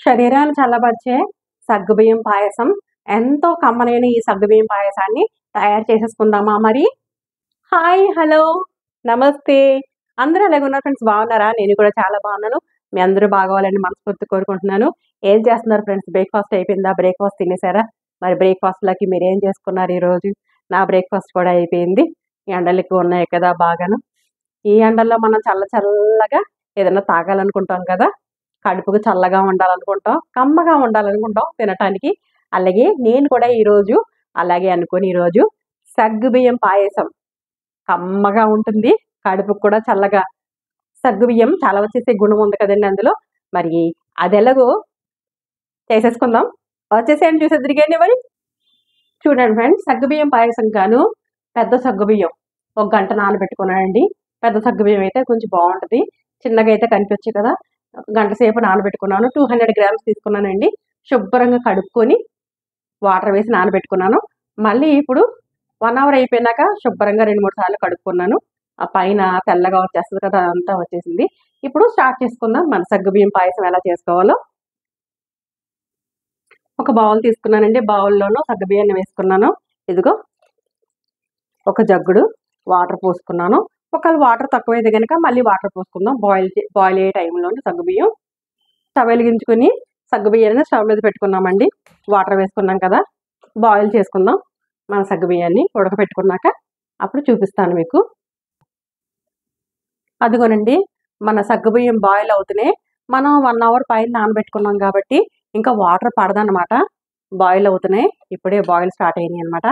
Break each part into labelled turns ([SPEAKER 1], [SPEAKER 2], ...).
[SPEAKER 1] శరీరాన్ని చల్లబరిచే సగ్గుబియ్యం పాయసం. ఎంతో కమ్మనైన ఈ సగ్గుబియ్యం పాయసాన్ని తయారు చేసేసుకుందామా మరి? హాయ్! హలో! నమస్తే! అందరూ ఎలాగున్నారు ఫ్రెండ్స్? బాగున్నారా? నేను కూడా చాలా బాగున్నాను. మీ అందరూ బాగోవాలని మనస్ఫూర్తిగా కోరుకుంటున్నాను. ఏం చేస్తున్నారు ఫ్రెండ్స్? బ్రేక్‌ఫాస్ట్ అయిపోయిందా? బ్రేక్‌ఫాస్ట్ తినేసారా? మరి బ్రేక్‌ఫాస్ట్‌లోకి మీరేం చేసుకున్నారు ఈరోజు? నా బ్రేక్‌ఫాస్ట్ కూడా అయిపోయింది. ఎండలు ఎక్కువ ఉన్నాయి కదా బాగాను. ఈ ఎండల్లో మనం చల్లగా ఏదైనా తాగాలనుకుంటాం కదా! కడుపుకు చల్లగా ఉండాలనుకుంటాం, కమ్మగా ఉండాలనుకుంటాం తినటానికి. అలాగే నేను కూడా ఈరోజు అలాగే అనుకోని ఈరోజు సగ్గుబియ్యం పాయసం కమ్మగా ఉంటుంది. కడుపుకు కూడా చల్లగా సగ్గుబియ్యం చలవ చేసే గుణం ఉంది కదండీ అందులో. మరి అదెలాగో చేసేసుకుందాం. వచ్చేసేయండి చూసేద్దురు గాని మరి. చూడండి ఫ్రెండ్స్, సగ్గుబియ్యం పాయసం గాను పెద్ద సగ్గుబియ్యం ఒక గంట నానబెట్టుకున్నానండి. పెద్ద సగ్గుబియ్యం అయితే కొంచెం బాగుంటుంది. చిన్నగా అయితే కనిపించు కదా, గంట సేపు నానబెట్టుకున్నాను. 200 గ్రామ్స్ తీసుకున్నానండి. శుభ్రంగా కడుక్కొని వాటర్ వేసి నానబెట్టుకున్నాను. మళ్ళీ ఇప్పుడు 1 అవర్ అయిపోయినాక శుభ్రంగా 2-3 సార్లు కడుక్కున్నాను. ఆ పైన తెల్లగా వచ్చేస్తుంది కదా, అదంతా వచ్చేసింది. ఇప్పుడు స్టార్ట్ చేసుకుందాం మన సగ్గుబియ్యం పాయసం ఎలా చేసుకోవాలో. ఒక బౌల్ తీసుకున్నానండి. బౌల్లోనూ సగ్గుబియ్యాన్ని వేసుకున్నాను. ఇదిగో ఒక జగ్గుడు వాటర్ పోసుకున్నాను. ఒకవేళ వాటర్ తక్కువైతే కనుక మళ్ళీ వాటర్ పోసుకుందాం. బాయిల్ అయ్యే టైంలోనే సగ్గుబియ్యం స్టవ్ వెలిగించుకుని సగ్గుబియ్యాన్ని స్టవ్ మీద పెట్టుకున్నామండి. వాటర్ వేసుకున్నాం కదా, బాయిల్ చేసుకుందాం మన సగ్గుబియ్యాన్ని. ఉడకపెట్టుకున్నాక అప్పుడు చూపిస్తాను మీకు. అదిగోనండి, మన సగ్గుబియ్యం బాయిల్ అవుతూనే మనం 1 అవర్ పైన నానబెట్టుకున్నాం కాబట్టి ఇంకా వాటర్ పడదనమాట. బాయిల్ అవుతున్నాయి, ఇప్పుడే బాయిల్ స్టార్ట్ అయినాయి అనమాట.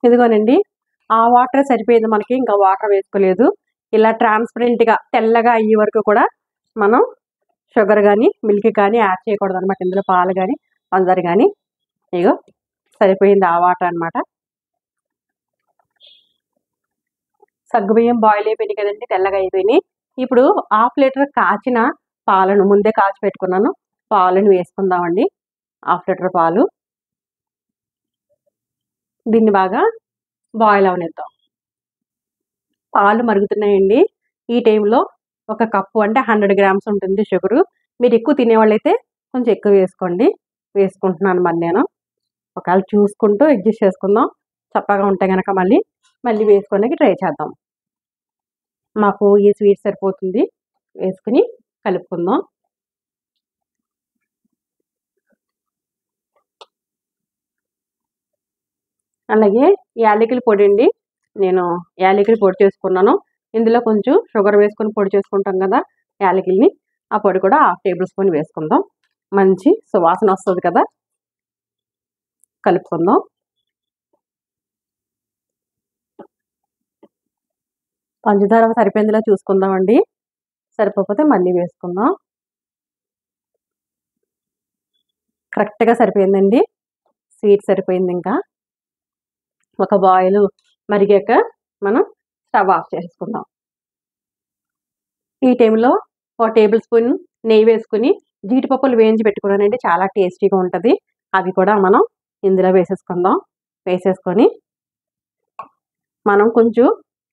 [SPEAKER 1] ఇదిగోనండి, ఆ వాటర్ సరిపోయింది మనకి, ఇంకా వాటర్ వేసుకోలేదు. ఇలా ట్రాన్స్పరెంట్గా తెల్లగా అయ్యే వరకు కూడా మనం షుగర్ కానీ మిల్క్ కానీ యాడ్ చేయకూడదు అనమాట. ఇందులో పాలు కానీ పంచదార కానీ. ఇగో సరిపోయింది ఆ వాటర్ అనమాట. సగ్గుబియ్యం బాయిల్ అయిపోయినాయి కదండి, తెల్లగా అయిపోయినాయి. ఇప్పుడు 1/2 లీటర్ కాచిన పాలను ముందే కాచి పెట్టుకున్నాను. పాలను వేసుకుందామండి. 1/2 లీటర్ పాలు. దీన్ని బాగా బాయిల్ అవనిద్దాం. పాలు మరుగుతున్నాయండి. ఈ టైంలో ఒక కప్పు అంటే 100 గ్రామ్స్ ఉంటుంది షుగరు. మీరు ఎక్కువ తినేవాళ్ళైతే కొంచెం ఎక్కువ వేసుకోండి. వేసుకుంటున్నాను మరి నేను. ఒకవేళ చూసుకుంటూ అడ్జస్ట్ చేసుకుందాం. చప్పగా ఉంటే కనుక మళ్ళీ వేసుకోవడానికి ట్రై చేద్దాం. మాకు ఈ స్వీట్ సరిపోతుంది. వేసుకుని కలుపుకుందాం. అలాగే యాలకుల పొడి అండి. నేను యాలకుల పొడి చేసుకున్నాను. ఇందులో కొంచెం షుగర్ వేసుకొని పొడి చేసుకుంటాం కదా యాలకుల్ని, ఆ పొడి కూడా 1/2 టేబుల్ స్పూన్ వేసుకుందాం. మంచి సువాసన వస్తుంది కదా. కలుపుకుందాం. పంచదార సరిపోయిందిలా చూసుకుందామండి. సరిపోకపోతే మళ్ళీ వేసుకుందాం. కరెక్ట్గా సరిపోయిందండి. స్వీట్ సరిపోయింది. ఇంకా ఒక బాయిల్ మరిగాక మనం స్టవ్ ఆఫ్ చేసుకుందాం. ఈ టైంలో ఒక టేబుల్ స్పూన్ నెయ్యి వేసుకుని జీడిపప్పులు వేయించి పెట్టుకున్నానండి. చాలా టేస్టీగా ఉంటుంది. అవి కూడా మనం ఇందులో వేసేసుకుందాం. వేసేసుకొని మనం కొంచెం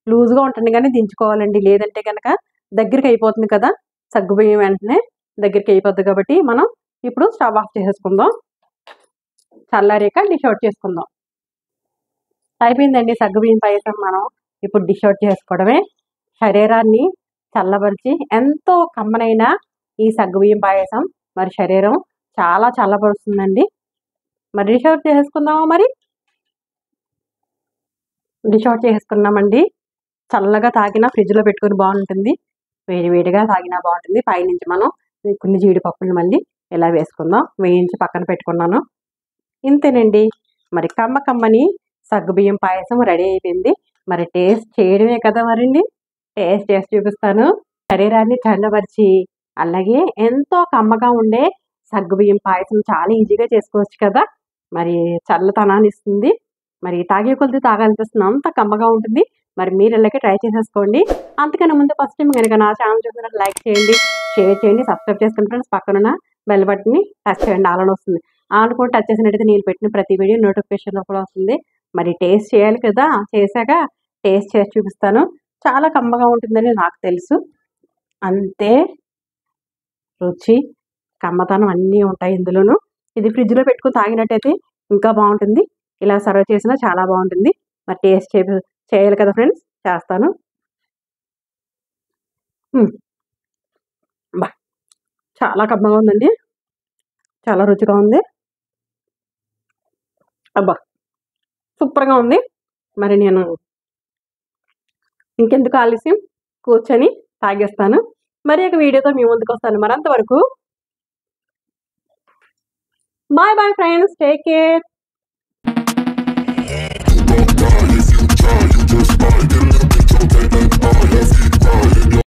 [SPEAKER 1] లూజ్గా ఉంటుంది కానీ దించుకోవాలండి. లేదంటే కనుక దగ్గరికి అయిపోతుంది కదా, సగ్గుబియ్యం వెంటనే దగ్గరికి అయిపోద్ది. కాబట్టి మనం ఇప్పుడు స్టవ్ ఆఫ్ చేసేసుకుందాం. చల్లారాక డిష్ అవుట్ చేసుకుందాం. అయిపోయిందండి సగ్గుబియ్యం పాయసం. మనం ఇప్పుడు డిష్ అవుట్ చేసుకోవడమే. శరీరాన్ని చల్లబరిచి ఎంతో కమ్మనైన ఈ సగ్గుబియ్యం పాయసం మరి శరీరం చాలా చల్లబరుస్తుందండి. మరి డిష్ అవుట్ చేసుకుందామా మరి? డిష్ అవుట్ చేసుకున్నామండి. చల్లగా తాగినా ఫ్రిడ్జ్లో పెట్టుకుని బాగుంటుంది, వేడిగా తాగినా బాగుంటుంది. పైనుంచి మనం కొన్ని జీడిపప్పులు మళ్ళీ ఇలా వేసుకుందాం. వేయించి పక్కన పెట్టుకున్నాను. ఇంతేనండి, మరి కమ్మని సగ్గుబియ్యం పాయసం రెడీ అయిపోయింది. మరి టేస్ట్ చేయడమే కదా మరండి. టేస్ట్ చేసి చూపిస్తాను. శరీరాన్ని చల్లబరిచి అలాగే ఎంతో కమ్మగా ఉండే సగ్గుబియ్యం పాయసం చాలా ఈజీగా చేసుకోవచ్చు కదా. మరి చల్లతనాన్ని ఇస్తుంది. మరి తాగే కొద్ది తాగాలనిపిస్తుంది, అంత కమ్మగా ఉంటుంది. మరి మీరు ఇలాగే ట్రై చేసేసుకోండి. అంతకన్నా ముందు ఫస్ట్ టైం కనుక నా ఛానల్ చూసినట్టు లైక్ చేయండి, షేర్ చేయండి, సబ్స్క్రైబ్ చేసుకుని ఫ్రెండ్స్. పక్కనున్న బెల్ బటన్ని టచ్ చేయండి. ఆల్ అని వస్తుంది. ఆల్ కూడా టచ్ చేసినట్టయితే నేను పెట్టిన ప్రతి వీడియో నోటిఫికేషన్లో కూడా వస్తుంది. మరి టేస్ట్ చేయాలి కదా, చేశాక టేస్ట్ చేసి చూపిస్తాను. చాలా కమ్మగా ఉంటుందని నాకు తెలుసు. అంతే రుచి, కమ్మతనం అన్నీ ఉంటాయి ఇందులోను. ఇది ఫ్రిడ్జ్‌లో పెట్టుకొని తాగినట్టయితే ఇంకా బావుంటుంది. ఇలా సర్వ్ చేసినా చాలా బావుంటుంది. మరి టేస్ట్ చేయాలి కదా ఫ్రెండ్స్! చేస్తాను. హ్మ్. అబ్బా! చాలా కమ్మగా ఉందండి. చాలా రుచిగా ఉంది. అబ్బా! సూపర్‌గా ఉంది. మరి నేను ఇంకెందుకు ఆలస్యం కూర్చొని తాగేస్తాను. మరి ఒక వీడియోతో మీ ముందుకొస్తాను. మరి అంతవరకు bye bye friends. Take care.
[SPEAKER 2] You won't die if you try. You just might get a little bit too late and I